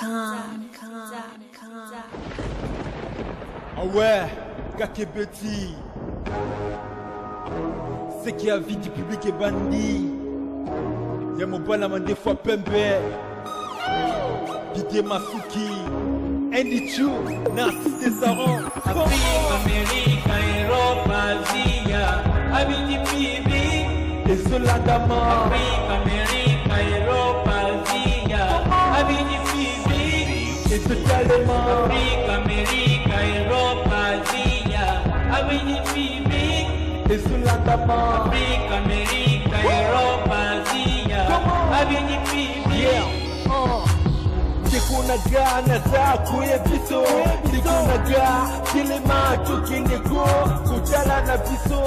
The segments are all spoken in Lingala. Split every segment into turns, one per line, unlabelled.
Ah ouais, Kakebeti. C'est qui a vie du public et bandit. Y'a mon bon des fois Pembe. Didier Masuki. Andy Chou, Narcisse Desaron.
Afrique, Amérique, Europe, Asie, Abidi Pibi.
Et Zolandama.
Afrique, Amérique, Europe, Asie, Abidi Pibi.
Et totalement.
Afrique, Amérique, Europe, Asie, Abidi Pibi.
Et Zolandama.
Afrique, Amérique, Europe, Asie, Abidi Pibi.
Kunaga na za kuye biso Kunaga kilema tukineko Kujala na biso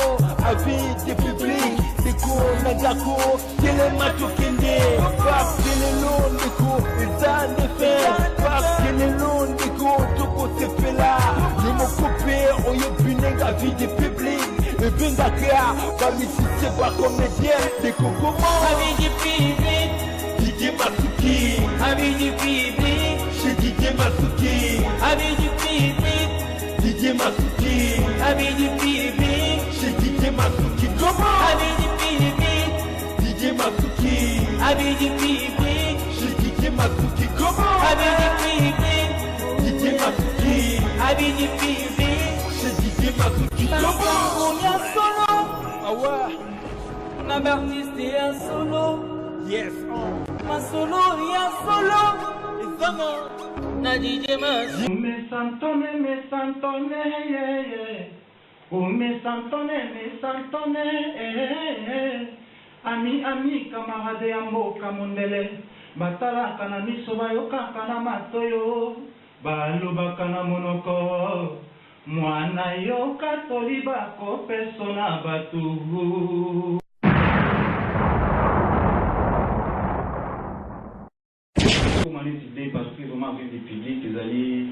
Avide public Kunaga ko kilema tukinde Fak kilelo ndiko Izande fe Fak kilelo ndiko Tuko sepela Yumo coupe Oye binenga vide public Ebenga kea Bamisi seba komedien Deko komo
Abidi Pibi.
Didier Masuki
Abidi Pibi.
Chez Didier Masuki
Abidi Pibi.
Didier Masuki
Abidi Pibi.
Chez Didier Masuki comment
Abidi Pibi.
Didier Masuki
Abidi Pibi.
Chez Didier Masuki comment
Abidi Pibi.
Didier Masuki
Abidi Pibi.
Chez Didier Masuki comment
On y a solo.
Ah ouais
On a artiste et un solo.
Yes
Ma solo y a solo.
Les hommes
Na DJ Mas.
Me santone, yeah, yeah. Oh, me santone, Ami, camarade ya mboka mondele. Batalaka na miso bayokaka na matoyo. Balobaka na monoko. Mwana yoka toliba kopeso na batu. Parce que vraiment avec des publics, ils allaient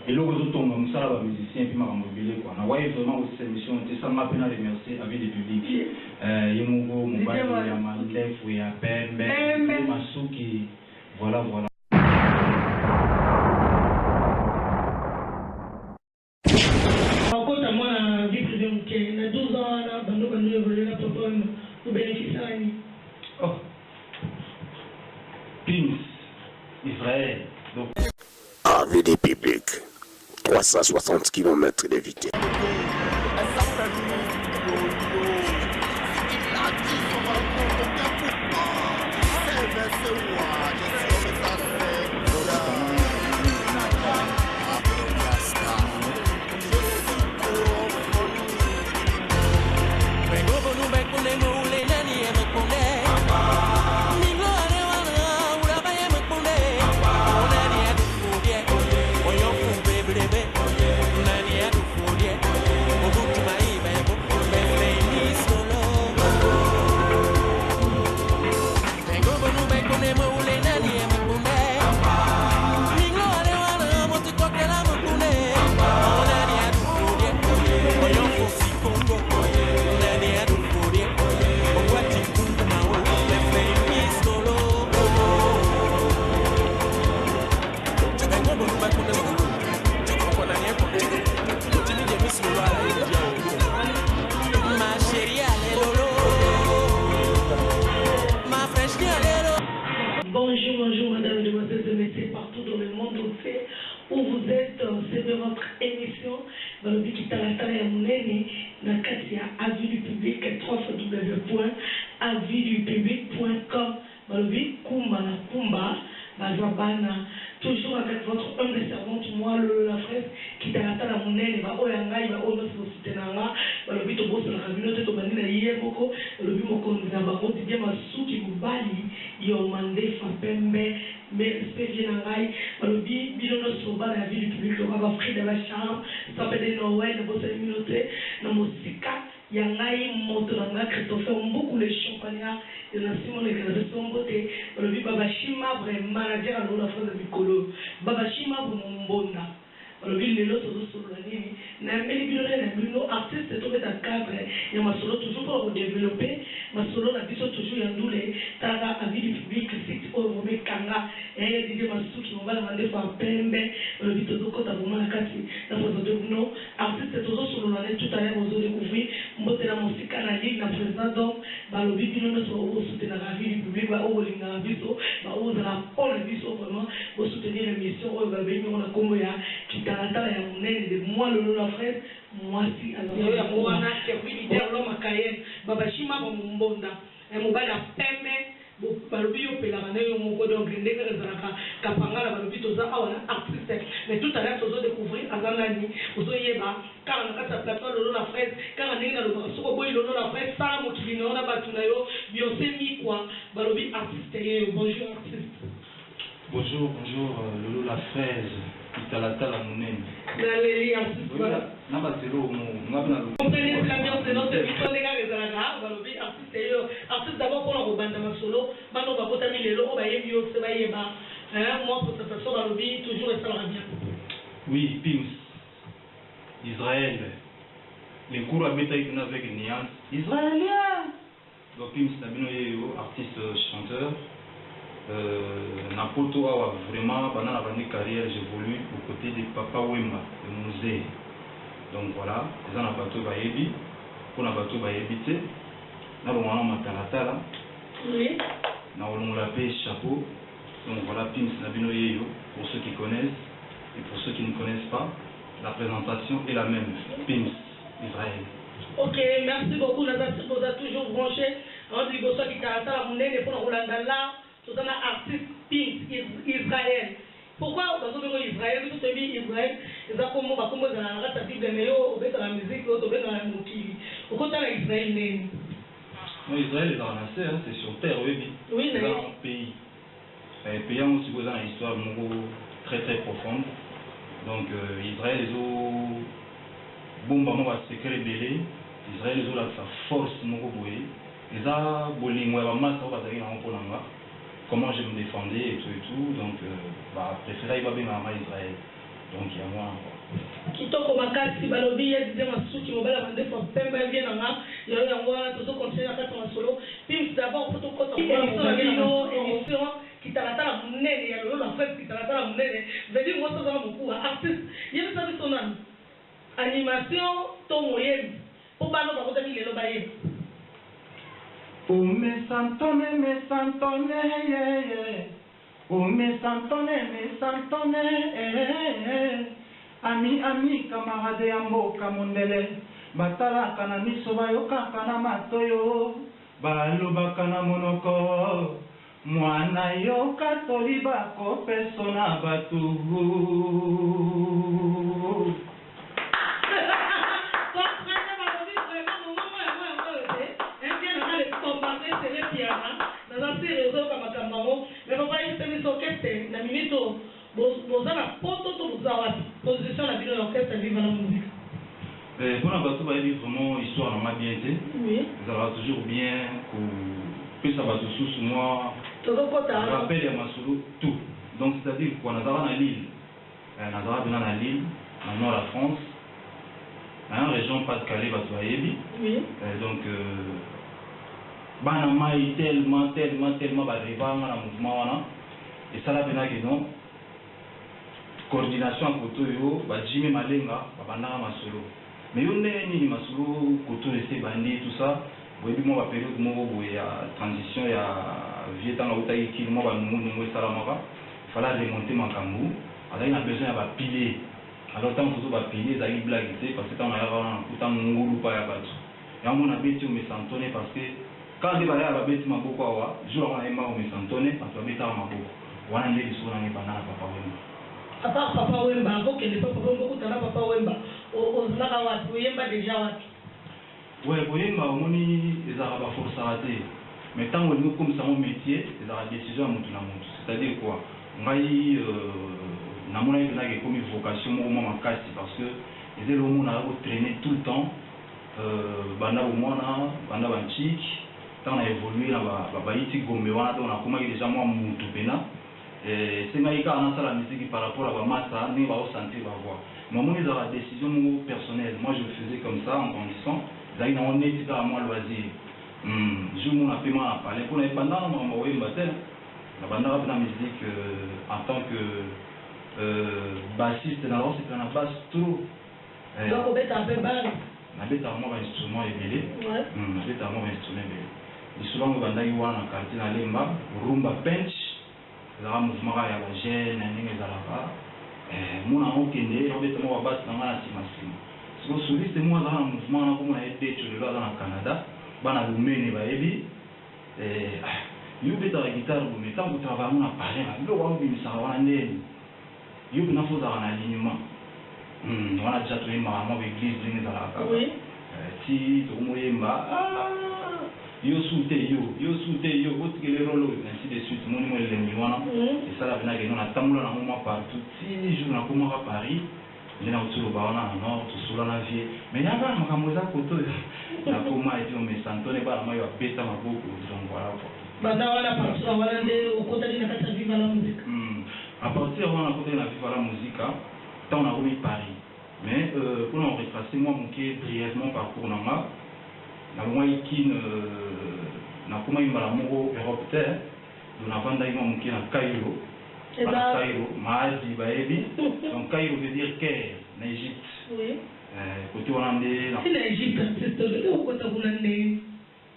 et là aux autres musala ba musiciens puis m'a mobilisé quoi. Na ouais vraiment aussi cette mission était ça m'a peine à remercier avec des publics. Yemugo Mobali ya Mandef ou ya Pembe, Masuki, voilà.
Quand moi la vie privée qui na 12 ans là bando bando évoluer la papa nous bénéficier.
Oh. Pins Israël. Donc
AVD public, 360 km de vitesse.
Bonjour, madame, demoiselles et messieurs, partout dans le monde entier où vous êtes, c'est de votre émission, dans le but qui à Mounene, dans avis du public, www.avisdupublic.com, dans le but Kumba, Bazabana, toujours avec votre humble servante, moi, la fraise, qui t'a à Mounene, va Oyanga, il va Ono Sitenanga, dans le but au boss de la communauté, au Banina Yeboko, dans le but Mokonzaba, Didier Masuki Mubali, Yomande Fapembe, mais spécial Nangai, dans le but Bilono Soba, la vie du public, le Rava Frida la Charme, ça fait des Noël, de votre communauté, dans Mosika, Yangai, Motonanga, Christopher, beaucoup les champagnats, et la Simon, les Gazesson, beauté, dans le but Babashima, vrai manager à la France de Mikolo, Babashima, Mbonda. balobi lelo tozosolola nini nayambeli bino na bino artiste tobeta cadre ya masolo toujours pour développer masolo na biso toujours ya ndule taka avis du public site oyo bomekanga didie masuki mobala mandefu ya pembe balobi tozokota vraimen na kati na présente bino artiste tozosolola ne tout à l'heure bozodécouvrir mbotela mosika na ligne na président donc balobi bino nyonso osoutenaka avis du public baokolingaka biso baozala mpona biso vraiment bosoutenir émission oyo balobi mingo na nkombo ya kitalatala ya monene de moi lolo la fraise mwasi yango wana serviteur loma kayene babashima bamombonda mobali ya pembe balobi yopelaka na yo moko donc ndenge ezalaka kapangala balobi toza awa na artiste mais tout à l'heure tozodécouvrir aza nani ozoyeba kaka na kati ya plateau lolo la fraise kaka ndenge nalobaka soki oboyi lolo la fraise sala mokili na yo na bato na yo bionse mikwa balobi artiste yeyo bonjour artiste.
Bonjour, Lolo la fraise, Italatala Mounene.
Nalélie artiste voilà.
Nabatelo ngabina.
Comprenez l'ambiance de notre émission les gars ezalaka balobi artiste yeyo artiste d'abord pour la robanda masolo bano babotami lelo bayebi yo se bayeba moi pour cette façon balobi toujours esalaka bien.
Oui, Pims, Israël, les cours à bétail avec Niance, israélien. Donc Pims Nabino yeyo artiste chanteur. Na poto awa vraiment pendant la dernière carrière j'évolue aux côtés de Papa Wemba le musée donc voilà les gens na bateau bayebi pour na bateau bayebi te na longana matalatala
oui
na olongola pe chapeau donc voilà Pims na bino yeyo pour ceux qui connaissent et pour ceux qui ne connaissent pas la présentation est la même Pims Israël.
Ok, merci beaucoup Nazati vous a toujours branché on dit bosso qui talatala munene pour Rolanda là tout un artiste Pims Israël. Pourquoi parce que Israël tout est bien Israël ils ont comme dans la Bible mais au dans la musique au dans la mokili au côté de Israël né.
Non Israël est dans la terre c'est sur terre oui c'est un pays. Pays aussi vous dans l'histoire très très profonde. Donc Israël ils ont bomba moi secret belé Israël ils ont la force moko boye. Ils a bolingo ya massa ba zaki na mponanga. Comment je me défendais et tout, donc préféré il va bien à Israël. Donc il y a moi.
Kitoko makasi balobi ya dide masuki mobala bande fo pemba bien nga yo yango tozo continuer na kati solo Pims d'abord pour tout côté émission qui talatala munene ya lolo la fête qui talatala munene veut dire moi ça va beaucoup artiste yeba ça son nom animation to moyen pour bano ba ko tami lelo ba yeba.
Oh me santone, yeah, yeah. Oh me santone, ami, camarade ya mboka mondele. Batala kana miso bayoka kana matoyo. Balobaka na monoko. Mwana yoka toliba ko persona batu.
Mais papa il s'est mis orchestre na minute boza na poto to boza wapi position la bino l'orchestre vive la musique.
Pour la bateau va dire vraiment histoire normalement bien été. Oui. Ça va toujours bien que puis ça va sous moi. Tout le rappel à Masolo tout. Donc c'est-à-dire qu'on a dans l'île. On a dans l'île, dans nord la France. Hein, région Pas-de-Calais va Yebi. Oui. Donc banamai tellement barriva na mouvement wana et ça la bena que non coordination koto yo ba Jimmy Malenga babana masolo mais yo neni masolo koto ese bandi tout ça boyebi mo ba période mo bo ya transition ya vieux temps la utai ki mo ba numu salamaka fallait remonter makambu alors il a besoin ya ba pilier alors tant que ba pilier za blague parce que tant na ya kuta ngulu pa ya batu ya mo na beti me santone parce que quand les balais à la bête maboko awa, jour on a aimé au mesantone, parce que la bête à maboko. On a les bisous dans les bananes papa Wemba.
À part papa Wemba, ok, les papa Wemba, beaucoup de papa Wemba. Au Zagawat, Wemba déjà wat.
Ouais, Wemba, on dit les arabes force à rater. Mais tant que nous comme ça mon métier, les arabes décision à monter la monte. C'est-à-dire quoi? On a eu, n'a mon avis n'a comme une vocation au moment casse parce que les élèves on a traîné tout le temps. Banda au moins banda banchik. On a évolué là-bas, on a déjà moi mutu pena c'est maïka on a la musique par rapport à massa ni va au sentir va voir maman ils ont la décision personnelle moi je le faisais comme ça en grandissant d'ailleurs on est à moi loisir je mon appelle à parler pour les pendant on m'a envoyé la bande la musique en tant que bassiste dans la c'est un basse trop
donc on bête un peu bas
na bête à moi instrument ebelé na bête à moi instrument ebelé et souvent on va dans na quartier na lemba rumba bench la mouvement ya ba jeune na ninga zalaka mona okende robeta mo basse na ngana simasima so soliste mo za mouvement na ko mona ete tu le na Canada bana lumene ba ebi yo beta la guitare mais tant que travailler on a parlé lo wa bi sa wana ndeni yo bina faut dans l'alignement on a déjà trouvé maman église ninga zalaka ti to moyemba yo soute yo otikele rolo ainsi de suite moni mo lengi wana et ça la bina ke na tamula na moment partout si jour na koma à Paris ndena utsulo baona non to sula na vie mais yanga makambo za koto na koma et on me santone ba ma yo apeta maboko donc voilà quoi
banda wana partout wana nde okotaki na kata viva la musique
à partir wana kotaki na viva la musique tant on a remis Paris mais pour en retracer moi mon qui brièvement parcours nanga na moi qui na kuma imbala moko Europe terre dona vanda ima muki na Cairo Cairo maadi baebi donc Cairo veut dire Caire en Égypte
oui
côté hollandais
c'est l'Égypte c'est tout au côté hollandais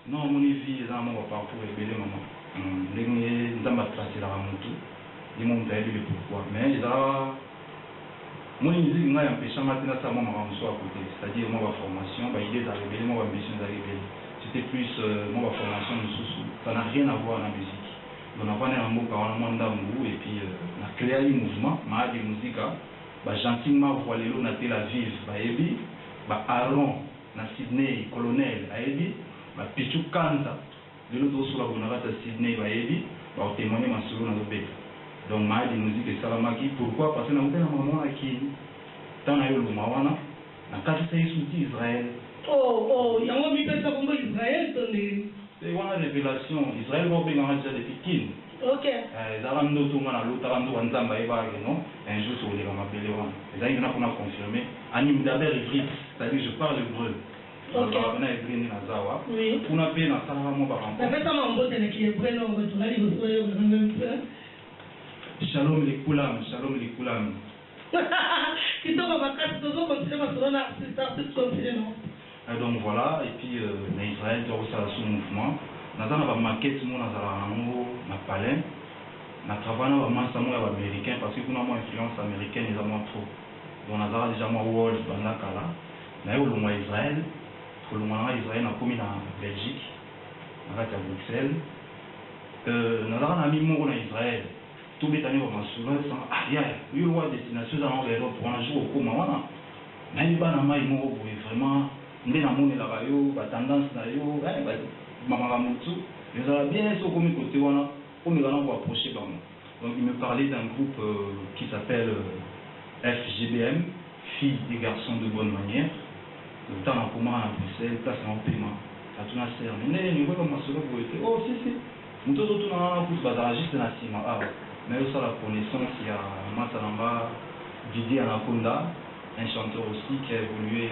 non mon vie za mo parcours ebele maman ndenge nzamba tracer la mutu ni mon taille le pourquoi mais ça mon musique ngai empêcha maintenant ça moi ma à côté c'est-à-dire moi ma formation ba idée d'arriver moi ma mission d'arriver c'était plus moi ma formation ça n'a rien à voir avec la musique donc on a un mot quand on a mandambu et puis on a créé un mouvement ma de musique ba gentiment voilé l'eau na Tel Aviv ba ebi ba Aaron na Sydney colonel a ebi ba Pichu Kanta de l'autre sur la bonavata Sydney ba ebi ba témoigner ma solo na lobeka donc ma de musique et salamaki pourquoi parce que na mutana maman aki tana yo lumawana na kati sa isuti Israël
yango mi pesa kombo Israël tonde
c'est une révélation Israël va bien déjà depuis kin
OK
zala ndoto mwana lota ndo nzamba eba non un jour sur les mabele wana ezali na kuna confirmer anim d'abord écrit c'est-à-dire je parle hébreu OK na hébreu ni nazawa kuna pe na sala mo ba
na pesa mambo tene ki hébreu no ngo tunali bosoyo ngamba
Shalom les koulam
kitoko bakati tozo continuer masolo na c'est continuer non
donc voilà et puis na Israël to ça son mouvement na zana ba maquette mo na zala ngo na palais na travail na ba massa mo ya ba américain parce que kuna mo influence américaine ils ont trop donc na zala déjà mo world banda kala na yo lo mo Israël ko lo mo na Israël na komi na Belgique na kati ya Bruxelles na zala na mi mo na Israël tout bétani va m'assurer sans ya yo wa destination dans l'Europe pour un jour au coma wana na liba na mai mo vraiment ndé na moni la yo ba tendance na yo ba mama mutu mais ça bien so comme côté wana comme ils vont approcher par moi donc il me parlait d'un groupe qui s'appelle FGBM filles et garçons de bonne manière le temps en commun à Bruxelles place en paiement à tout na serre mais ni quoi comme m'assurer pour être oh si muto tout na pour bazar juste na sima mais aussi la connaissance, il y a Matanamba, Didier Anaconda, un chanteur aussi qui a évolué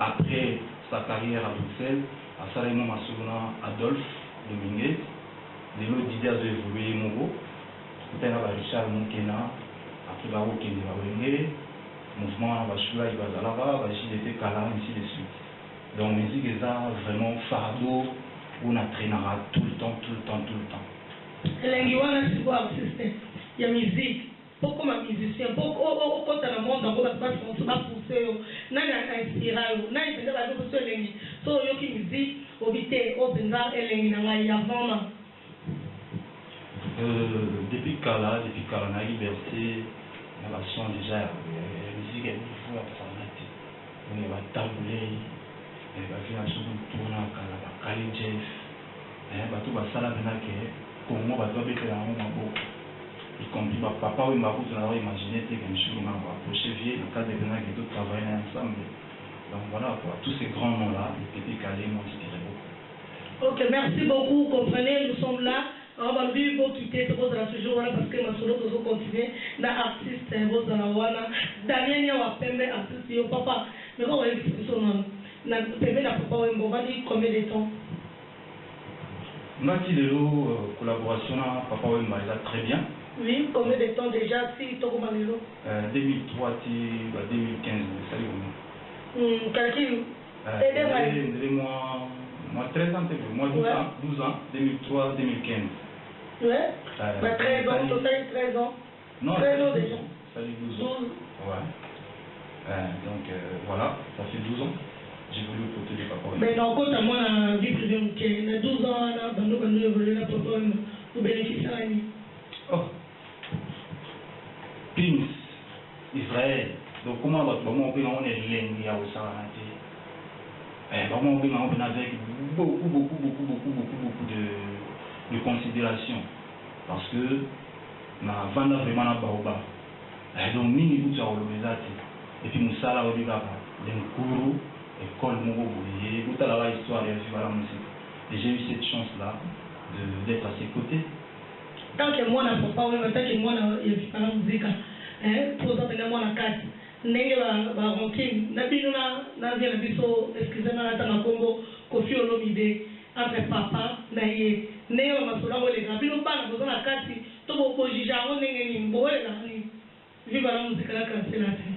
après sa carrière à Bruxelles, à Salomon Massouna, Adolphe Dominguez, de l'autre Didier a évolué Mogo, peut-être Richard Moukena, après Baro Kende Bawenge, mouvement Bachula Ibazalava, JDT Kala, ainsi de suite. Donc, musique est vraiment fardeau, où on entraînera tout le temps.
elengi wana sikuwa artiste ya musique poko ma musicien poko kota na monde ngo ba pousser yo nani inspire yo nani penza ba ko so elengi so yo ki musique obité o penza elengi na ngai ya vraiment
depuis Kala na liberté na la son déjà musique est faut apprendre on est va tabouler ba vient sur tourner Kala ba Kali Jeff ba tout ba sala benake comment va tomber que la main maboko y compris papa ou maboko on a imaginé que un jour on va approcher vieux le cas de venir que tout travailler ensemble donc voilà quoi tous ces grands noms là les petits calés m'ont inspiré beaucoup.
OK merci beaucoup comprenez nous sommes là on va vivre quitter ce toujours là parce que ma solo doit continuer na artiste vous à la wana Daniel ya wa pembe artiste yo papa mais quand on est son nom na pembe na papa on va dire combien de temps
Nati lelo collaboration na papa Wemba est très bien.
Oui, combien de temps déjà si to comment lelo
2003 ti 2015 ça lui.
Calcul
moi 13 ans, moi 12 ans, 2003, 2015.
Ouais. 13 ans, total 13 ans.
Non,
13 ans déjà.
Ça fait 12 ans. Ouais. Donc voilà, ça fait 12 ans. J'ai voulu côté de papa.
Mais non, quand moi la vie privée, il y a 12 ans, là, nous évoluons la papa, nous bénéficions à lui.
Oh. Pins, Israël. Donc comment on est l'ennemi à Osaranati? Vraiment, on est avec beaucoup de considération. Parce que, on a vraiment vraiment baoba. Donc, mini bout sur le et puis, nous sommes au Ligaba, l'Enkourou, école Mogoboye, tout à la histoire et la musique. Et j'ai eu cette chance-là d'être à ses côtés.
Tant que moi, je ne pas, tant que moi, je ne pas la musique, pour ça, moi, la carte. Ndenge ba ronkin na bino na via na biso excusez-moi na tanga kombo Koffi Olomide entre papa na ye ndenge masolo ngo le bino bana bozo na kati to bo jija ngo ndenge ni mbo le na ni viva la musique la cancelate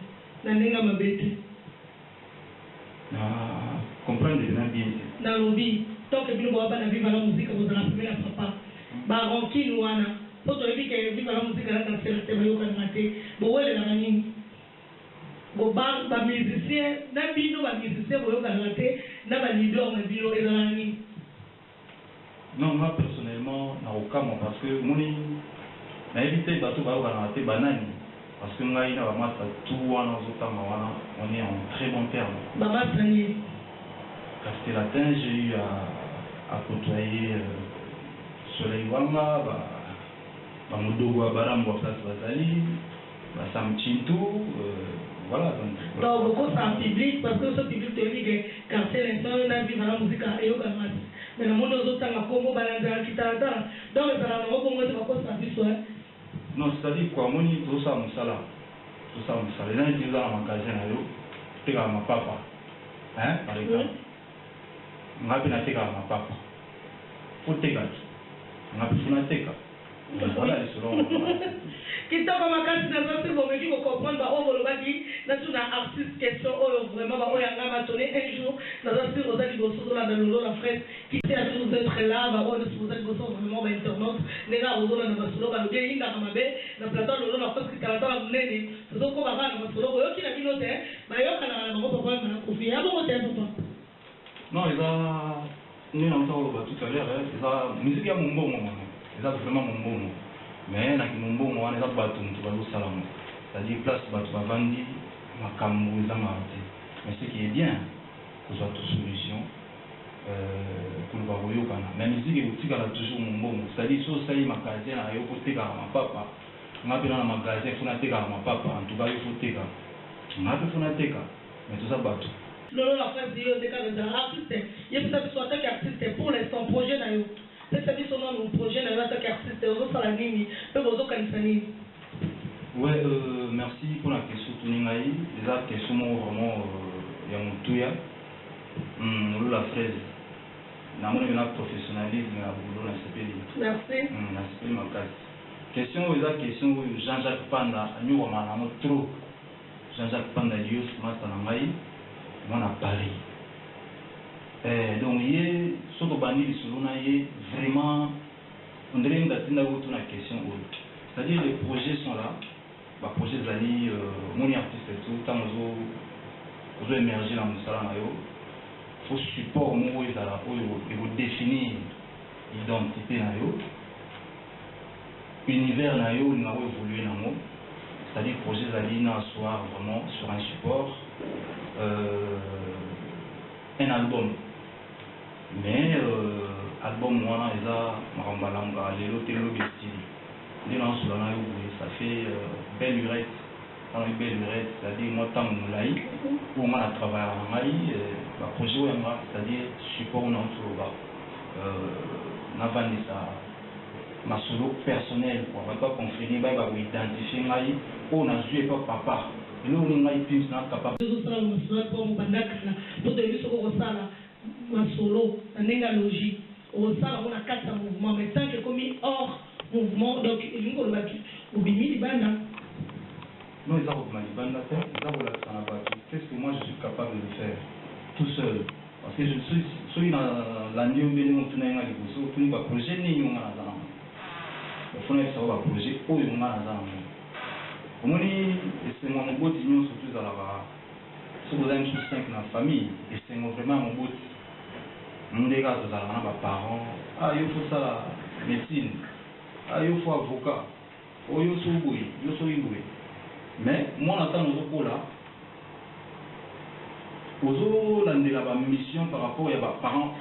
na ndenge mabete
na comprendre bien
na lobby tant que bino ba na viva la musique bozo na premier papa ba ronkin wana poto ebike viva la musique la cancelate ba yo kana te bo le na nini ba musicien na bino ba musicien boyo kana te na ba leader na bino ezalani.
Non, moi personnellement na okamo parce que moni na éviter bato ba kana te banani parce que ngai na ba masa tout wana zotama wana on est en très bon terme.
Ba masani
Castellatin, j'ai eu à côtoyer Soleil Wanga, ba Mudogo Barambo place Bazali, ba Sam Chintou. Voilà,
donc beaucoup c'est en public parce que ce public te dit que quartier l'instant on a vu dans la musique et au Canada mais le monde aux autres temps comme balanda qui t'a donc ça la on commence à quoi ça dit soit
non c'est-à-dire quoi moni tout ça musala les gens ils dans le magasin là yo teka ma papa hein par exemple ngapi na teka ma papa faut teka ngapi funa teka voilà les selon
kitoko makasi na zote bomeki ko comprendre ba o bolobaki na tuna artiste question o vraiment ba o yanga ma sonné un jour na zote aux ali bosso dans la frère qui était à tous être là ba o ne vous êtes bosso vraiment ba internaute les gars au na ba solo ba le inga kamabe na plateau lolo na parce que kala ta munene zo ko ba na ba solo yo kina bino te ba yo kana na ba papa na Koffi ya bo te papa
non ils a ni on parle ba tout à l'heure ils a musique ya mumbo ils a vraiment mumbo mais na kimombo on est bato tu vas au salon c'est-à-dire place bato va vendre makambo za marti mais ce qui est bien que soit toute solution pour va voyo kana mais musique est aussi toujours mumbo c'est-à-dire so ça y magasin na yo côté ka ma papa ngapi na magasin funa teka ma papa en tout cas il faut teka ngapi funa teka mais tout ça bato
lolo la frère dio de ka de artiste il peut être soit artiste pour l'instant projet na yo. C'est ça qui sont dans nos projets, dans notre artiste, on va la ligne, peut vous organiser.
Ouais, merci pour la question. Tuningaï, les autres questions vraiment yamutouya. La fraise. N'a pas de professionnalisme à boulot dans ce pays.
Merci.
Dans ce pays ma case. Question les autres questions Jean-Jacques Panda, nous on a trop. Jean-Jacques Panda Dieu, master Nangaï, on a Paris. Donc hier soto bandi bisolona hier vraiment on dirait une question c'est-à-dire les projets sont là les projets zali mon artiste et tout tant aux émerger dans le salon faut support mo ezala et vous définir identité na yo univers na yo na évoluer na mo c'est-à-dire projet zali na soir vraiment sur un support un album. Mais album moi ils a marambalanga lelo telo bestili les gens sur la ça fait belle lurette dans une belle lurette c'est-à-dire moi tant moulai pour moi travailler en mali la projet c'est-à-dire support on entre là n'avant ça ma solo personnel quoi va pas confiner va identifier ngai on a joué pas papa et là on ngai plus na capable
tout ça on se pour bandaka pour de lui soko sala ma solo nenga logique au sala on a quatre mouvements mais tant que comme hors mouvement donc il faut le battre au bimi libanda
non ils ont ma libanda faire ils ont la sana battu qu'est-ce que moi je suis capable de faire tout seul parce que je suis dans la nuit où on tourne ngai liboso tout ni ba projet ni on a dans il faut que ça va projet où on a dans omoni esengo moboti nyonso tozalaka soki oza misu 5 na famille esengo vraiment moboti nde kaka tozalaka na baparent yo fo sala médecine yo fo avocat oyo so boye yo so boye mais mwana ntango ozokola ozolandela bamission par rapport ya baparent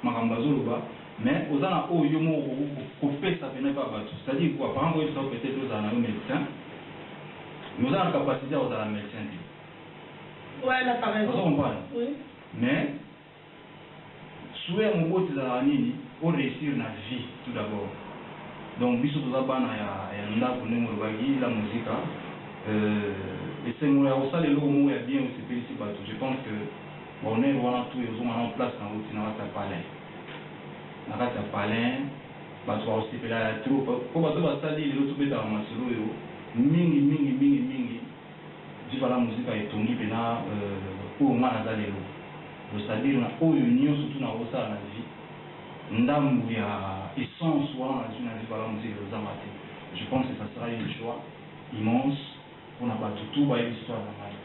makambo azoloba mais oza na oyo moko kopesa pene pa bato c'est-à-dire quoi parent oyo ezao peut-être ozala na yo médecin nous avons la capacité à la médecine.
Ouais, là, par exemple.
Oui. Mais, souhait mon beau Tizanini, pour réussir la vie, tout d'abord. Donc, bisous aux abans, il y a la musique. Et c'est moi, ça, les lots, moi, bien aussi félicité. Je pense que, on est tout, ils ont en place dans l'outil, dans la palais. Dans la palais, tu vas aussi faire la troupe. Comme tu vas dire, les autres, tu vas mingi viva la musique etongi pena oyo nga naza lelo c'est-à-dire na oyo nyonso tu na kosala na vie ndambu ya essence wana nazwi na viva la musique ezozanga te je pense que ça sera une joie immense pour na bato tu bayebi histoire na ngai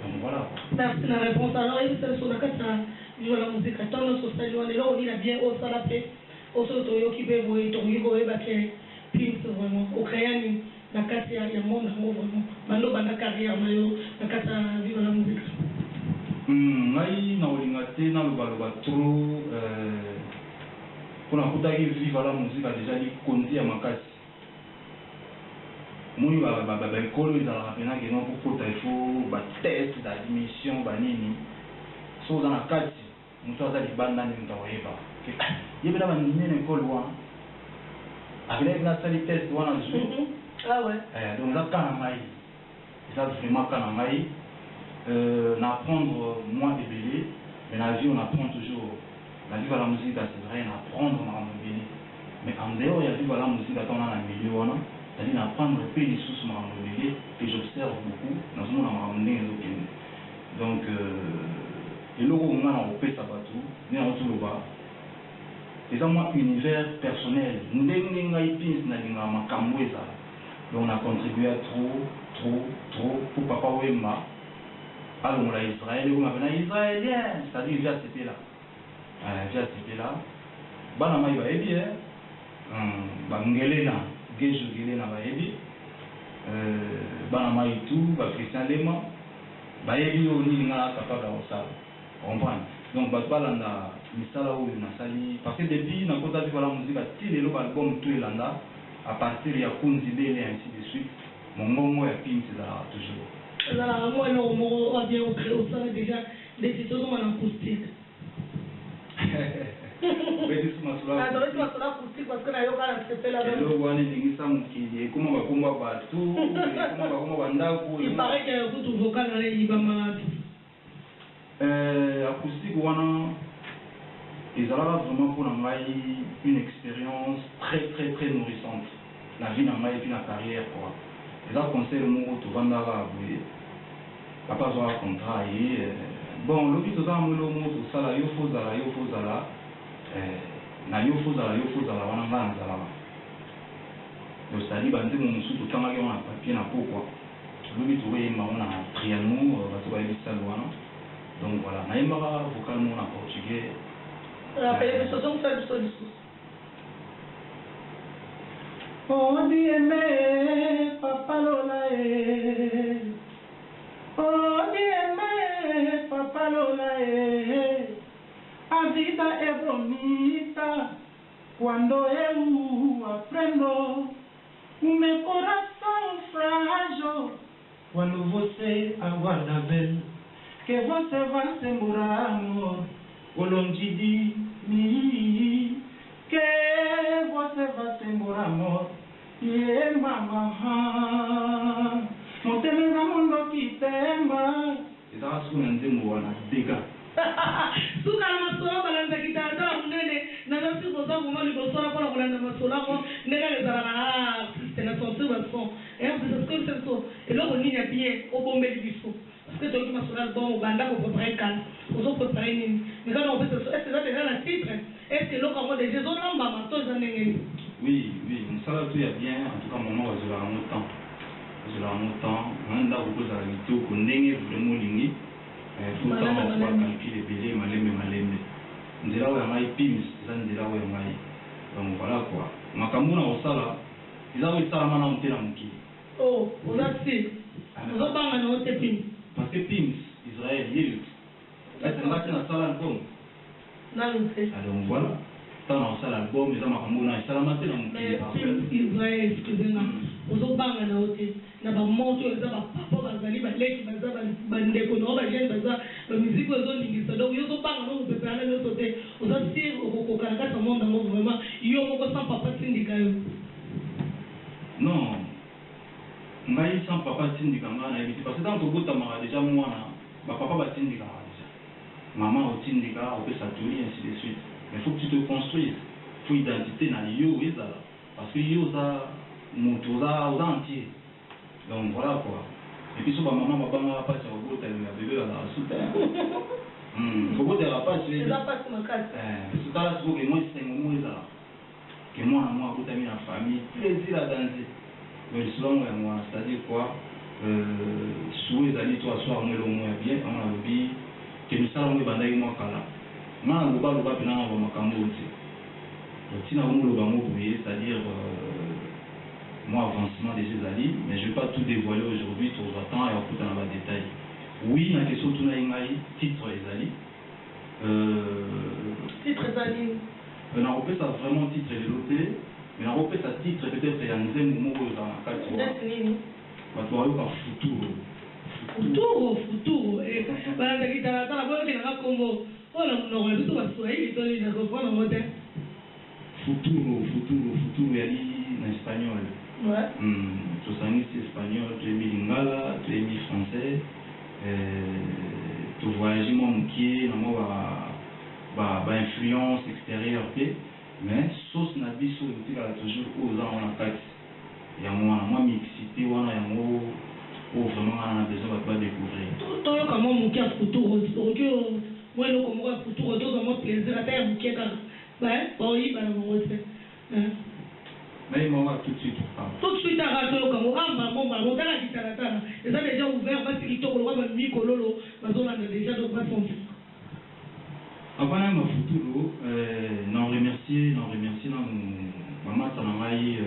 donc voilà
merci na réponse alors ezisala so na kati na viva la musique ntango sosali wana lelo olina bien osala mpe oso toyoki mpe boye tongi koyeba ke pimse vraiment okreani na kati ya monde yango vraiment bando banda carrière na yo na kati ya viva la musique
ngai na olinga te nalobaloba trop mpona kutaki viva la musique déjà likonzi ya makasi moni baekolo ezalaka mpena keno kokota ifo batest d'admission banini so oza na kati moto aza libanda nde moto akoyeba yebela bandimene ekole wana akelaki nasali test wana zwi
ah ouais.
Donc là, quand ça vraiment quand apprendre moins de bébé, mais la vie on apprend toujours. La vie à la musique c'est vrai, on apprendre à bébé. Mais en dehors il y a vie à la musique on a un milieu on a, c'est-à-dire apprendre peu de sous à bébé que j'observe beaucoup dans ce monde à m'amener donc et là où on a au pays sabatou, ni en tout le bas. C'est ça moi univers personnel. Nous n'avons pas épince na linga makambo ça. Donc on a contribué à trop pour Papa Wemba. Alors on a Israël, on a Israélien, c'est-à-dire via ce pays là. Via ce pays là. Banama il va aider. Bangelena, Gejo Gelena va aider. Banama et tout, Christian Lema. Ba aider au Nina capable de ça. Comprendre. Donc Balanda, Misala ou Nasali. Parce que depuis, on a contact avec la musique, il y a l'album tout Landa. À partir de Kunzibele et ainsi de suite, mon moment est pire, c'est là toujours.
Alors, moi, on va bien créer au sein déjà des situations en acoustique.
Oui, c'est ma soeur.
Ah, donc, c'est ma soeur acoustique parce que là, il y a accepté la même.
Comment va bateau, comment va ndako.
Il paraît qu'il y a beaucoup de vocal dans les Ibama.
Acoustique, ils ont vraiment pour une expérience très nourrissante. La vie dans et puis la carrière quoi. Les autres conseils le mot tout vendara oui. Papa avoir contrat et bon le but dans le mot tout ça là yo fozala na yo fozala wana nganza là. Donc ça dit bande mon sou tout kamaki on a papier na pourquoi. Le but oui on a trianou va tout aller ça loin. Donc voilà, na yemba vocalement en portugais.
Rappelez les choses, on fait du sol.
Oh dieme papa lola oh dieme papa lola a vida es bonita cuando eu aprendo meu coração frágil quando você aguarda ver que você vai se morar amor. O longe de mim, que você se va sembora amor. Ye mama ha. Moteneza mondo kitemba.
Eza suna nzembo wana dega.
Suka na masolo balanda kitanda munene na nasi kosa mama libosola kwa kulanda masola ko ndeka lezala na tena sonse bason. Et c'est ce que c'est ça. Et là on y a bien au bombe du biso. Parce que toi qui masola bon banda ko préparer calme. On se préparer ni. Mais quand on fait ça, est-ce que ça déjà la titre? Est-ce que l'on comment des gens on va mato za ndenge?
Oui, ça va tout bien. En tout cas maman va zola en temps. Zola en temps. Manda ko za mito ko ndenge vraiment lingi. Tout le temps on va calculer belé malembe. Nzela wa mai pims za nzela wa mai. Donc voilà quoi. Makamuna osala. Ils ont été à la main
oh, vous avez vous avez pas noté PIMS.
Parce que PIMS, Israël, il est là. C'est un seul album.
Non, c'est ça.
Alors voilà. Tant dans ça l'album, ils ont un c'est la matin dans
mais PIMS Israël, excusez-moi. Vous avez pas noté. N'a pas monté, vous avez pas papa, vous avez pas l'air, vous avez pas bandeko, vous avez pas gêné, la musique vous avez dit ça. Donc vous avez pas noté, vous pouvez aller de l'autre côté. Vous avez dit au Canada, ça monte dans vraiment. Il y a un sans papa syndicat.
Non. Ngai sans papa tindika ngana ebiti parce que dans Togo tamara déjà mwana ba papa ba tindika déjà. Maman au tindika au pesa turi ainsi de suite. Mais faut que tu te construises. Faut identité na yo ezala parce que yo za moto za entier. Donc voilà quoi. Et puis so ba maman ba banga pas sur bota na bébé la soutien. Faut bota la pas c'est
ça passe ma carte.
C'est ça c'est que moi c'est mon ezala. Que moi bota mi la famille plaisir à danser. Mais selon moi, c'est-à-dire quoi, sous les années, toi, soit on est bien, on a vu que nous savons que nous sommes là. Moi, on va le faire dans le Cambodge. Si nous avons le Cambodge, c'est-à-dire moi, avancement de ces années, mais je ne vais pas tout dévoiler aujourd'hui, tout attend et on peut dans le détail. Oui, la question de titre les années.
Titre les années.
On a repris ça vraiment titre de l'autre. Mais on repère sa titre, peut-être il y a un deuxième moment où dans la carte. Tu vas voir Futuro. Futuro. Et voilà, tu as la bonne qui n'a pas comme oh, on aurait tout à soigner, il est dans le modèle. Futuro, il y a en espagnol. Ouais. Tu sais, espagnol, tu es lingala, tu es français. Tu voyages mon qui est influence extérieure. Mais sauce na biso toujours aux gens en attaque. Il y a moi mixité on a vraiment on a besoin de découvrir. Toi comment mon cœur Futuro moi le comme Futuro tout vraiment plaisir à terre mon cœur ouais oui bah mon mais moi tout de suite tout de suite à radio comme maman dans la guitare et ça déjà ouvert parce qu'il tourne le micro lolo on a déjà donc pas son. Avant de Futuro, non remercier maman Tanamai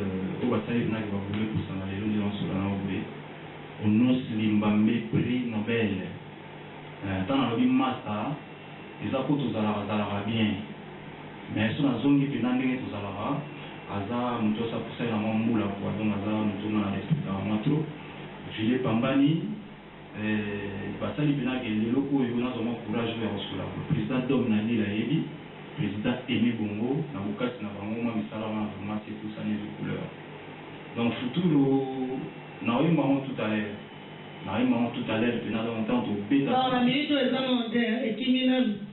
au bataille na va vouloir pour ça les gens sur la voulait au nos limbambe prix Nobel dans le master ils apportent aux alara bien mais sur la zone qui pénale aux alara aza mto sa pour ça la mamula quoi donc aza mto na respect à matro Julie Pambani basali bina ke lelo oyo na zoma courage ya osula président Dom Nani la yebi président Aimé Bongo na bukati na bango ma misala na vraiment c'est tout ça les couleurs donc Futuro na oyo maman tout à l'heure bina dans temps au beta non la minute est en terre et qui minane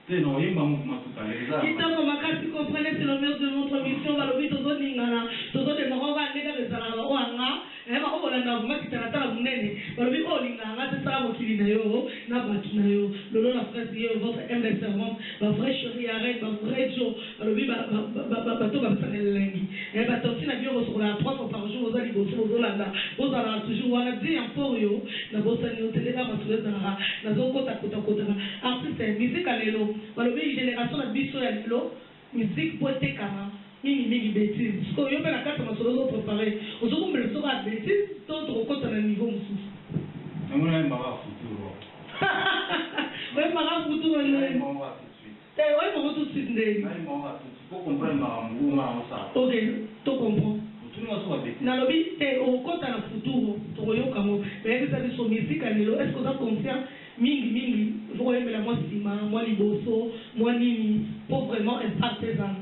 c'est non oyo maman tout à l'heure qui tant comme makati comprenez c'est le meilleur de notre mission va le but aux autres lingana aux autres maman va nega les sala oanga ema ko na ngoma kitana munene balobi o linganga tsala mokili na yo na batu na yo lolo la frère yo votre humble servant la vraie chérie arrête la vraie jo balobi bato ba sanelengi et ba toti na bio sur la 3 fois par jour aux ali boso landa aux ala toujours wana dit en pour yo na bosa ni hôtel na masule na zo kota artiste musique alelo balobi génération na biso ya lelo musique poete kama mingi bêtise parce que yo pe na carte masolo préparé ozo ko mbele so ka bêtise to to ko tana niveau mususu ngona mba ba Futuro ouais mara Futuro le mba tout de suite ouais mba tout de suite ndé mba tout de suite pour comprendre nguma ça OK to comprends Futuro so ba bêtise na lobi te o ko tana Futuro to yo kamo mais que ça de son musique alelo est-ce que ça conscient mingi faut que la moi sima moi liboso moi nini pour vraiment un artisan.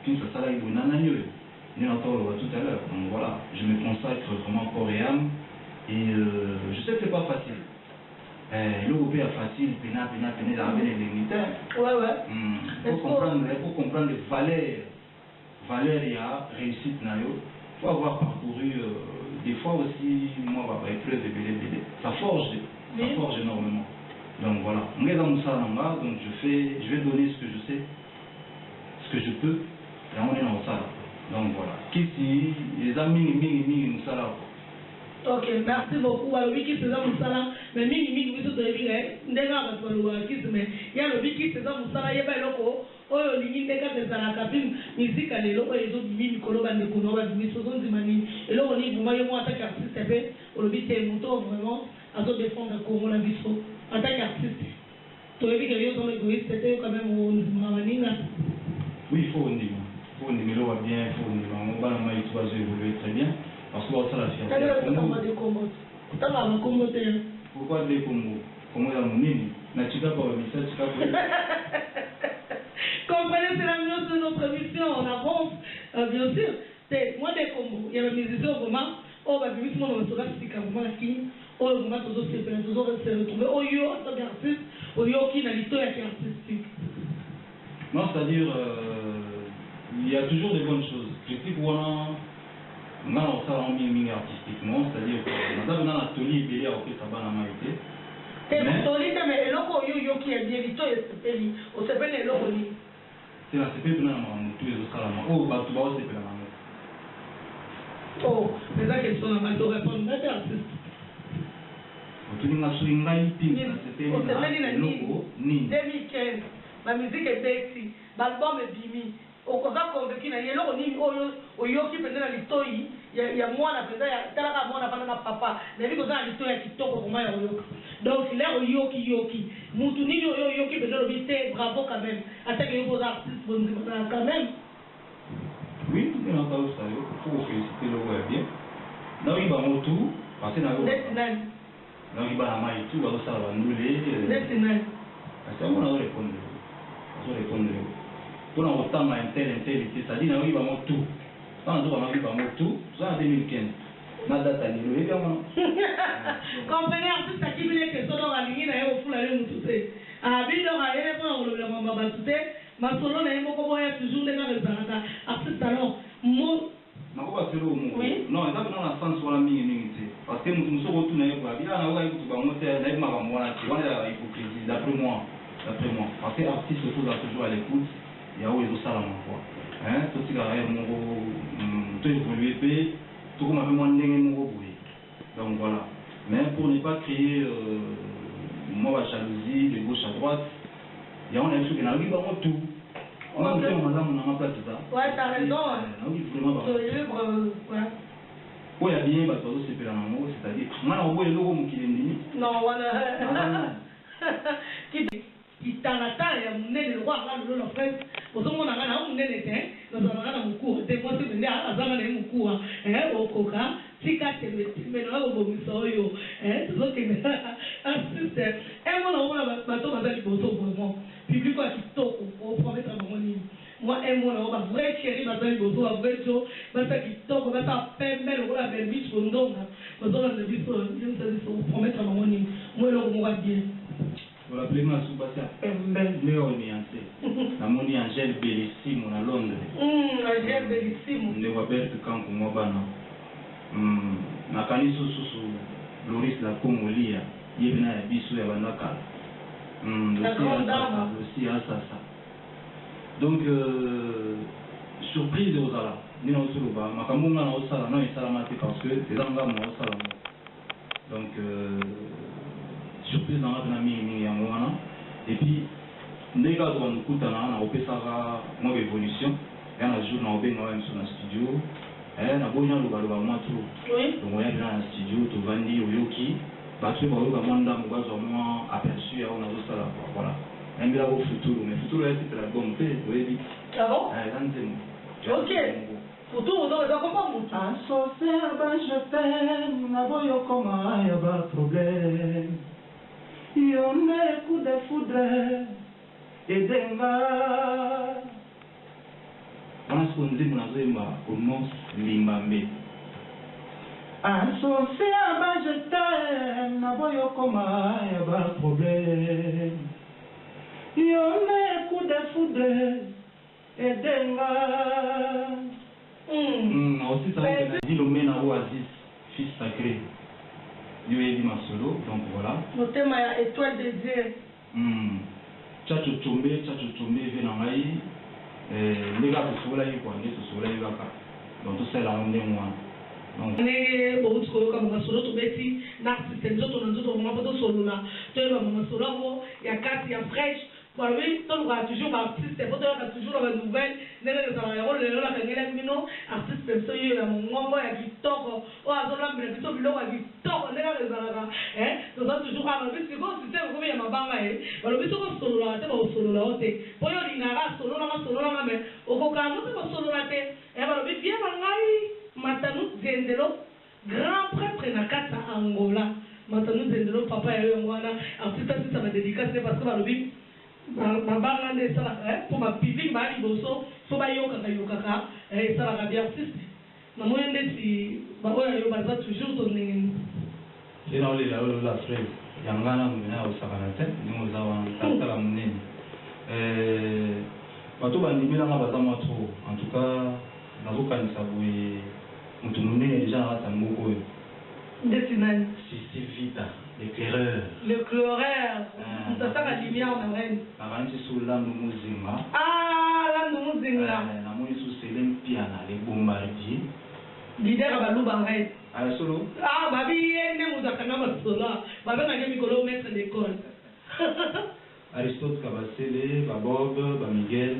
Kinshasa là, il y a un aïeux. Nous l'entendons tout à l'heure. Donc voilà, je me consacre vraiment corps et âme. Et je sais que c'est pas facile. L'Européen facile, pénal, d'arriver les militaires.
Ouais, ouais.
Il faut comprendre les valeurs. Valeurs, il y a réussite. Il faut avoir parcouru des fois aussi, moi, épreuve de BD. Ça forge énormément. Donc voilà. Donc je vais donner ce que je sais, ce que je peux. Et on est dans ça. Donc voilà. Qui si les amis, nous ça là.
Ok, merci beaucoup. Alors, oui, qui se fait Moussala, mais mini, vous êtes arrivé, n'est-ce pas, qui se met. Il y a le qui se fait Moussala, il y a pas le loco, oh, il y a des gens à la cabine, musique à l'élo, et les autres mini, Koloban, de Konoba, de Missoson, de Mani, et là, on dit, vous voyez, moi, en tant qu'artiste, au lobby, c'est mon tour, vraiment, à se défendre à Congo, la Bisso, en tant qu'artiste. Tu as vu que les autres égoïstes, c'était quand même au Mamanina.
Oui, il faut on dit, l'eau va bien, il faut on dit, on va évoluer très bien. Parce que ça la fierté. Pourquoi des Congo? Comment il y a mon nid? N'a-tu pas pour le message?
Comprenez, c'est la nuance de notre mission, on avance, bien sûr. Moi, des Congo, il y a un musicien au moment, oh, bah, puis, moi, on sera si carrément qui, oh, le moment, toujours se retrouver, oh, yo, en tant qu'artiste, oh, yo, qui n'a l'histoire artistique.
Non, c'est-à-dire, il y a toujours des bonnes choses. Je dis que on a ça en mini artistiquement, c'est-à-dire que on a un atelier belé à opérer ça dans la majorité.
Mais l'eau yo qui est bien, il est au sepel et l'eau.
C'est la sepel de la maman, tous les autres salama. Oh, bah tu vas au sepel la maman.
Oh, mais ça question la maman, tu réponds pas d'artiste.
Tu n'as pas souligné la sepel
la ni 2015, ma musique est sexy, l'album est bimi. Okoza convaincu na yelo oni oyo ki pendela litoi ya mwana penda ya talaka mwana pana na papa na biko za litoi ya kitoko koma ya oyo donc là yoki mutu nini oyo ki pendela bité bravo quand même attaque yo posa artiste bon quand même.
Oui, il y a pas ça il faut féliciter le web bien na oui ba motu parce que na yo na oui ba na mai tu ba ça ba ndule parce que on a répondu pour autant intelligence, c'est-à-dire que nous avons tout. Quand nous avons tout, c'est en 2015. Nous avons tout.
Comprenez en plus ce qui veut dire que ça doit aligner dans le foulard de tout ça. Ah, bien donc, il y a pas le maman batute, ma solo na yemo ko boya toujours les gars bazaka. Après talon, mo
na ko ba selo mo. Non, ça dans la sens sur la mingi parce que nous sommes retournés pour bien na ko ku ba moté na ma ba mwana qui on a hypocrisie d'après moi. Parce que l'artiste se trouve toujours à l'écoute. Il y a où ils ont ça là quoi. Hein, tout ce qui a tout évolué, tout comme avait moins de donc voilà. Mais pour ne pas créer moi la jalousie de gauche à droite, il y a un truc qui n'a pas tout. On a fait madame on a place tout ça.
Ouais, t'as raison.
On dit vraiment pas. Oui, il y a bien bah toi c'est pas l'amour, c'est-à-dire moi on voit le logo qui est
non, voilà. Qui t'a ya munene le roi là le frère ozomo na ngana munene te no zana na mukuru te mo te bende azana na mukuru okoka tika te me no bo miso yo zo ke assiste mo na ona ba to ba zali boso vraiment public wa kitoko o promettre maman ni moi mo na ba vrai chéri ba zali boso ba vrai jo ba sa kitoko ba sa pembe le la belle biche bondonga ba zo na biso ni ça dit so promettre maman ni moi le mo va bien.
Vous l'appelez moi sous passé à néo-niancé. La moni Angèle Bellissimo à Londres.
Angèle Bellissimo.
Ne voit pas quand pour moi bana. Na kaniso susu Loris la Congolia. Yebina ya biso ya banaka. Aussi à ça. Donc surprise aux ala. Ni na suluba makamunga na osala na isalamate parce que c'est dans la mo osala. Donc surprise dans la famille et puis les gars doivent nous coûter na opesaka moi évolution et un jour na obenga même sur le studio na bonya lobaloba moi tout donc on est dans le studio to vandi oyoki battu ba oyoka mwanda mubazo moi aperçu ya on a ça là voilà un bila au futuro mais futuro c'est l'album fait oui
ah bon ok futuro donc comment
un sorcier ben je t'aime na boyo comment y a pas problème. Yon est coup de foudre et denga wana siko nzembo nazoyemba konos limbambe asose ya bajete na boyo koma ya baproblème yo ne coup de foudre edenga aussi ça veut dire le mena oasis fils sacré yo ebi masolo donc voilà
le thème ya étoile des dieux
chacho chombe ve na ngai ndenge tosobola ye kwa nde tosobola ye kaka donc tosala yango ndenge wana
ndenge bouti koyoka masolo tobeti na artiste nzoto na nzoto mama po tosolola toyeba masolo yango ya kati ya fraîche balobi toluka toujours baartiste po toyoka toujours na banouvelle ndenge ezala yango lelo nakangelaki bino artiste biso yo ya mongongo ya kitoko oyo azolambela biso biloko ya kitoko ndenge ezalaka toza toujours kaka balobi sikoyo systeme komi ya mabanga ye balobi soko sololaka te bakosolola o te po yo olingaka sololanga me okokanga te kosolola te balobi vie bangai Matanou Zendelo, grand prêtre na kata Angola. Matanou Zendelo, papa ya yongwana. Artiste ça va dédicacer parce que balobi ma bangande ça pour ma public ba liboso so ba yoka yokaka ça la bien artiste. Na moyende si ba oya yo ba toujours ton ndenge.
Et là la frère yangana mena osakanate ni mozawa tata munene. Bato bandimela na bazama trop en tout cas nazokanisa boye mutu munene déjà na moko oyo
Dessinane.
C'est Vita, l'éclaireur.
L'éclaireur. Ça sert la lumière en reine.
Avant sous l'âme muzinga.
Ah, l'âme muzinga.
La moïse sous Célène Piana, les bombardiers.
Leader à Balou Bangaï.
Ah, solo.
Ah, babi, ne nous a quand même sola. Babi n'a jamais colo maître d'école.
Aristote Kabasele, Babob, Bamiguel.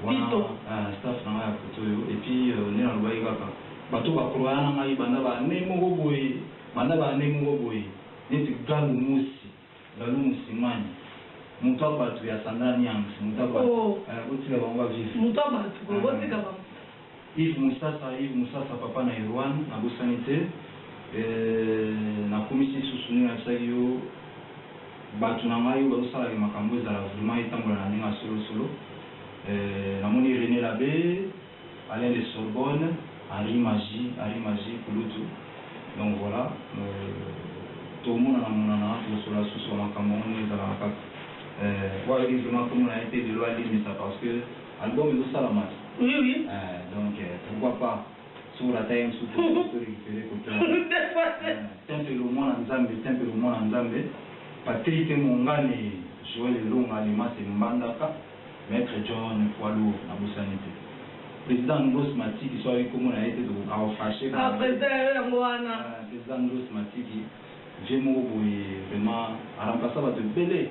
Vito.
Ah, staff dans la photo. Et puis, on est dans le bail kaka. Bato bakroana ngai banda ba nemo boye banda ba nemo boye neti galu musimani muto bato ya sandani yangu muto ba otila banga vif
muto bato ko botika ba
Yves Moussasa papa na Irwan na bosanité na komisi susunu ya sayo bato na ngai ba osala makambo ezala vraiment etambola na ninga solo na moni René Labé Alain de Sorbonne Henri Magie, Kulutu. Donc voilà, tout le monde a sur la sous la Cameroun, voilà, évidemment, comme on a été de loi, mais ça parce que l'album est au Salamat.
Oui.
Donc pourquoi pas sur la taille, sous tout récupérer côté. Temple le monde en Zambé. Patrick Mongane, Joël Long, Alima, c'est Mbandaka, Maître John Poilou, la Boussanité. Président Ngos Matiki soit comme on a été fâché. Président Ngos Matiki, j'aime vraiment à remplacer votre belé,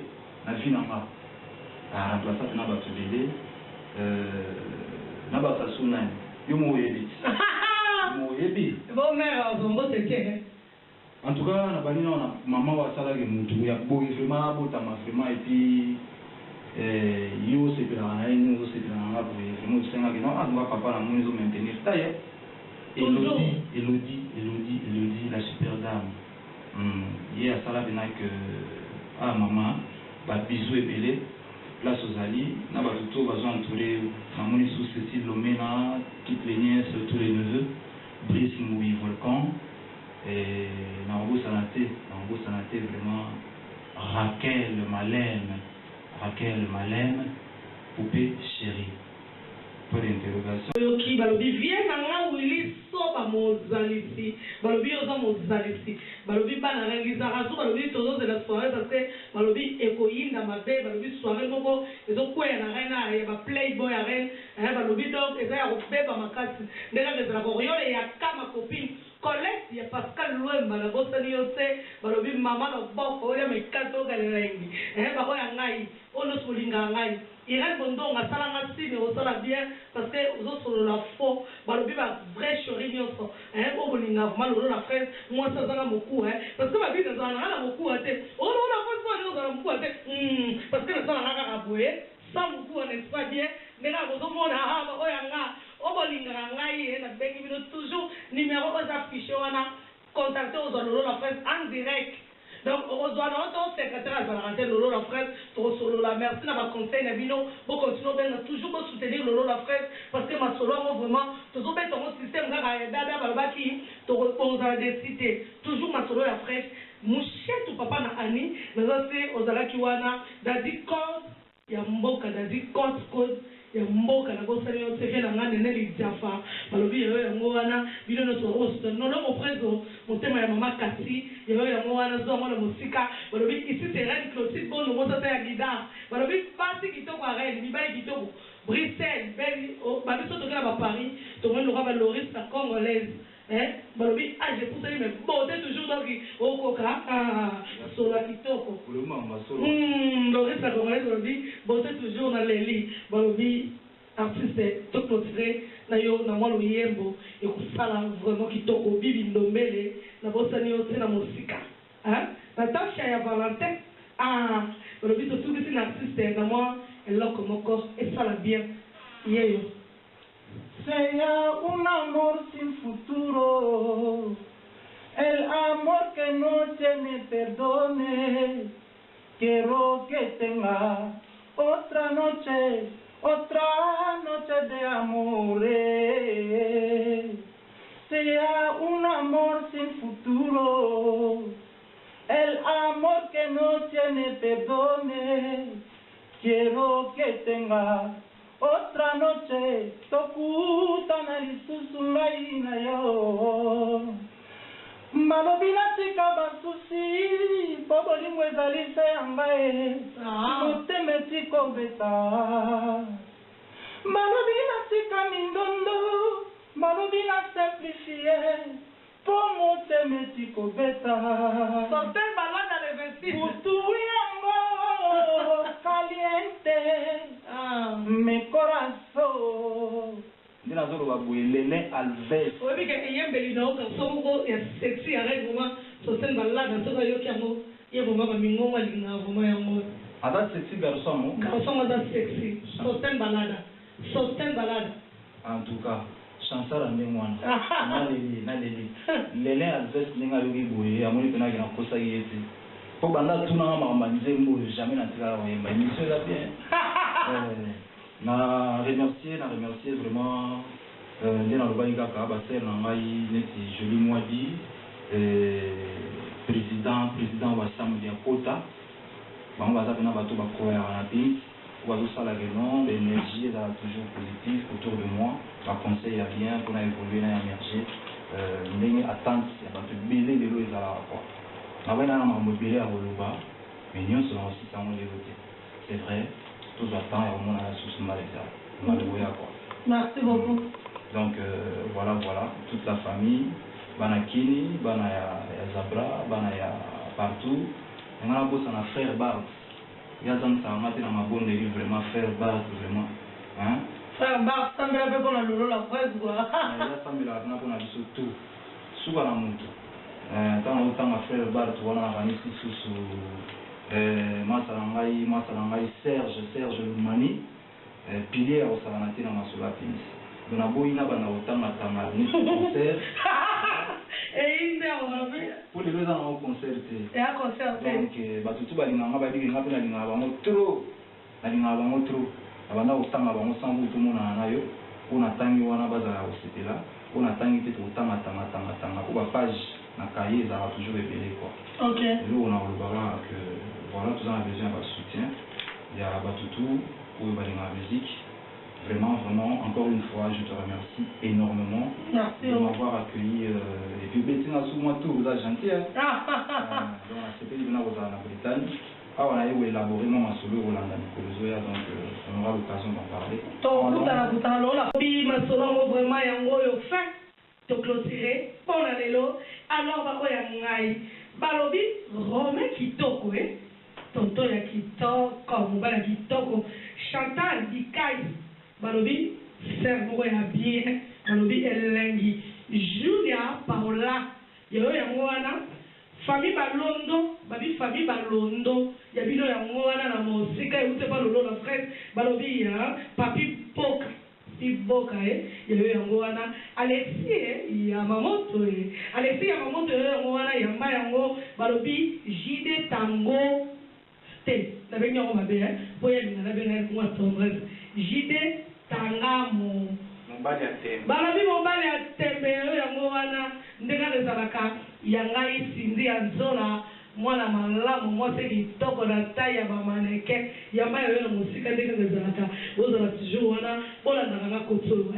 la vie n'a pas. À remplacer notre belé, n'a pas sa sounane. Yomo Yebi.
Bon mère,
en tout cas, na bani na maman wa sala ke mutu ya boy vraiment botama vraiment et puis yo c'est bien là nous c'est bien là pour vraiment c'est nga que non on va papa la nous maintenir taille Elodie la super dame hier sala bina que ah maman ba bisou et belé place aux alliés na ba tout besoin entourer maman sous Cécile Lomena toutes les nièces tous les neveux Brice Mouy Volcan et Nango Sanaté vraiment Raquel Malem, poupée chérie. Pas d'interrogation.
Yoki balobi vient nanga wili soba mozalisi. Balobi oza mozalisi. Balobi bana rengisa razu balobi tozo de la soirée parce que balobi ekoyinda mabe balobi soirée moko ezo kwela rena ya ba playboy ya ren balobi donc eza ya kobeba makasi. Ndeka kezala ko yole ya kama copine. Colette ya Pascal Louemba na bosani yote balobi mama na boko ole mekato galerengi bako ya ngai ono solinga ngai Irène Bondonga sala ngasi mais au sala bien parce que aux autres la faux balobi ba vrai chéri nyonso o bolinga malolo la fraise moi ça zala moku parce que ma vie dans la moku ate o la fois dans la moku ate parce que ça la ka boye ça moku n'est pas bien mais là vous mona ha ba oyanga o bolinga ngai na bengi bino toujours numéro aux affiches wana contacter aux alolo la presse en direct
Donc, on doit notre secrétaire à la Lolo la fraise, solo la merci à ma conseil, Nabino, pour continuer toujours pour soutenir Lolo la fraise, parce que ma solo, vraiment, toujours mettre mon système, Dada Balbaki, on a décidé, toujours ma solo la fraise, mouchette ou papa na Annie, mais aussi aux Alakiwana, Dadi Code, Yamboka, Dadi Code, ya mboka na bosani yo tefia na ngane ne lijafa balobi yo ya ngwana bino no so osto no no prezo motema ya mama kasi yo ya ngwana zo ngwana musika balobi ici c'est Reine Clotilde bon no mota ya guida balobi pasi kitoko a Reine mi bali kitoko Bruxelles beli o ba biso to ba Paris to ngone lo ba Loris la congolaise balobi j'ai poussé mais bon toujours donc au coca sur la kitoko
pour le moment solo
Loris la congolaise balobi bon toujours dans les lits balobi artiste tout clôturé na yo na mwa loyembo et kusala vraiment kitoko bibi ndombele na bosani yo na musika Natasha ya Valentin balobi to tout que c'est artiste na moi eloko moko et ça la bien yeyo.
Sea un amor sin futuro, el amor que no tiene perdone. Quiero que tenga otra noche de amor. Sea un amor sin futuro, el amor que no tiene perdone. Quiero que tenga otra noche, tokuta na lisusu ngai na yo. Malobina tika basusi, po bolingo ezali se ya ngai, motema etikobeta. Malobina tika mindondo, malobina simplifie, po motema etikobeta.
Sortez balade à l'investir.
Butu yango caliente. Mi corazón.
Ndina zoro babuye Lene Alves.
Oui, que yembeli na oka songo ya sexy avec vraiment sosen balade soka yo kiamo ye vraiment ba mingo malinga vraiment yango.
Ada sexy garçon mo.
Garçon ada sexy. Sosen balade.
En tout cas, chansara ndengwana. Na leli. Lene Alves ninga yogi boye amoni pena kina kosa yete. Po banda tuna ma nzembo jamais na tika wa yemba. Mission là bien. Na remercier vraiment ndena lobani kaka baser na ngai neti joli mwadi président wa Assemblée ya Kota bango baza pena bato bakoya na pays bazosala réunion l'énergie est toujours positive autour de moi ma conseil à bien pour évoluer na émerger ndenge attente ya bato belé lelo ezala quoi na bana na mobile ya koloba mais nyonso na aussi sango lelo te c'est vrai tous attendent et au moins la sous quoi.
Merci beaucoup.
Donc voilà, toute la famille, Banakini, Banaya Zabra, Banaya partout. On a bossé en frère Bart. Il y a des gens qui ont dans ma bonne de vraiment frère Bart, vraiment. Hein?
Frère Bart, ça me rappelle qu'on a Lolo la fraise quoi.
Il y a ça me rappelle qu'on a dit tout. Souvent la montre. Tant autant ma frère Bart, on a ramené sous Masalangai Serge Lumani pilier au Salanati na Masula Pins. Dona boina bana otanga tanga ni concert.
Et il est
pour les deux ans au concert.
Et à concert.
Donc batutu balinganga badiki ngapena linga ba motro. Na linga ba motro. Abana otanga ba mosambu tout mona nayo. Ona tangi wana baza osepela. Ona tangi te otanga tanga ko ba page na cahier ça va toujours ébélé quoi.
OK.
Nous on a le que voilà, tous ont besoin de soutien. Il y a Batutu pour la musique. Vraiment, encore une fois, je te remercie énormément de m'avoir accueilli. Et puis, Bettina, sous moi, tout, vous êtes gentil. Donc, c'était bien aux Bretagne. On a élaboré mon solo au Landa Nicolozoya, donc on aura l'occasion d'en parler.
Donc, vraiment, il fin de clôturer. Bon, alors, balobi Romain Kitoko tonto ya kitoko mobala kitoko Chantal Dikai balobi servo ya bien balobi elengi Julia Paola yo ya mwana famille balondo ya bino ya mwana na mosika ute balolo na frère balobi ya papi poka Iboka yo ya mwana Alexis ya mamoto yo ya mwana ya eza yango balobi JD Tango te nabengi yango mabe po yelinga nabenga mwa tendresse JD Tangamo balobi mobali ya tembe yango wana ndenge ezalaka ya ngai Sindi ya Nzola mwana malamu mwasi kitoko na tai ya bamaneke yamba yoyo na mosika ndenge ezalaka ozala toujours wana bolandaka nga koto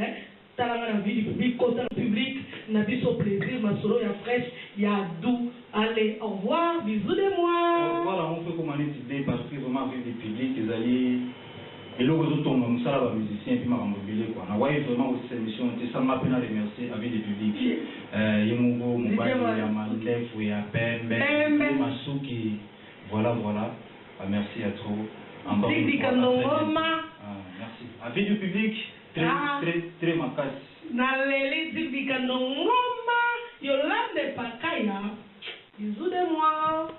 talanga na vie du public kota na public na biso plaisir masolo ya fraîche ya doux. Allez, au revoir, bisous de moi.
Voilà, on fait comme on est idée parce que vraiment avec des publics, ils allaient. Et là, vous tombez comme ça, les musiciens, puis m'a mobilisé quoi. On a vraiment aussi cette émission, c'est ça m'a peine à remercier avec des publics. Yemugo, Mobali, Yamalef, Yapembe, Masuki. Voilà. Merci à trop. Encore une fois. Merci. Avec du public, très macasse.
Naleli Zibikandongoma, Yolande Pakaya. Bisous de moi.